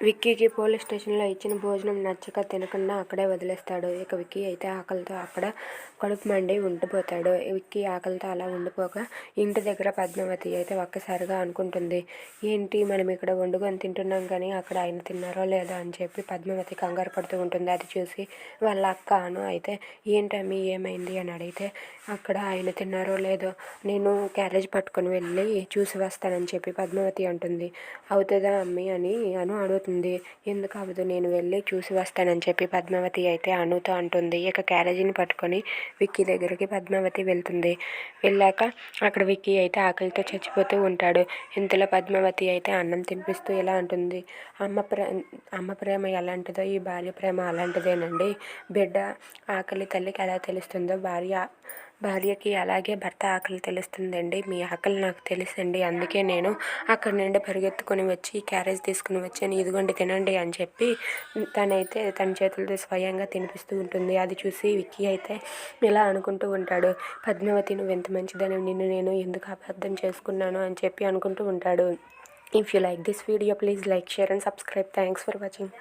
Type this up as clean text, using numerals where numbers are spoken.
విక్కీకి police స్టేషన్లో ఇచ్చిన భోజనం నచ్చక తినకుండా అక్కడే వదిలేస్తాడు. ఇక విక్కీ అయితే ఆకలితో అక్కడ కడుపు మండి ఉండిపోతాడు. విక్కీ ఆకలితో అలా ఉండిపోగా ఇంటి దగ్గర పద్మావతి అయితే ఒక్కసారిగా అనుకుంటుంది, ఏంటి మనం ఇక్కడ వండుకొని తింటున్నాం కానీ అక్కడ ఆయన తిన్నారో లేదో అని చెప్పి పద్మావతి కంగారు పడుతూ ఉంటుంది. అది చూసి వాళ్ళ అక్క అను అయితే ఏంటమ్మి ఏమైంది అని అడిగితే, అక్కడ ఆయన తిన్నారో లేదో నేను క్యారేజ్ పట్టుకొని వెళ్ళి చూసి వస్తానని చెప్పి పద్మావతి అంటుంది. అవుతుందా అమ్మి అని అను అడుగుతుంది. ఎందుకు అవ్వదు, నేను వెళ్ళి చూసి వస్తానని చెప్పి పద్మావతి అయితే అనుతో అంటుంది. ఇక క్యారేజీని పట్టుకొని విక్కీ దగ్గరికి పద్మావతి వెళ్తుంది. వెళ్ళాక అక్కడ విక్కీ అయితే ఆకలితో చచ్చిపోతూ ఉంటాడు. ఇంతలో పద్మావతి అయితే అన్నం తినిపిస్తూ ఇలా అంటుంది, అమ్మ ప్రేమ ఎలాంటిదో ఈ భార్య ప్రేమ అలాంటిదేనండి. బిడ్డ ఆకలి తల్లికి ఎలా తెలుస్తుందో భార్యకి అలాగే భర్త ఆకలి తెలుస్తుందండి. మీ ఆకలి నాకు తెలుసండి, అందుకే నేను అక్కడి నుండి పరిగెత్తుకొని వచ్చి క్యారేజ్ తీసుకుని వచ్చాను, ఇదిగోండి తినండి అని చెప్పి తనైతే తన చేతులతో స్వయంగా తినిపిస్తూ ఉంటుంది. అది చూసి విక్కీ అయితే ఇలా అనుకుంటూ ఉంటాడు, పద్మావతి నువ్వు ఎంత మంచిదని, నిన్ను నేను ఎందుకు అబద్ధం చేసుకున్నాను అని చెప్పి అనుకుంటూ ఉంటాడు. If you like this video please like, share and subscribe. Thanks for watching.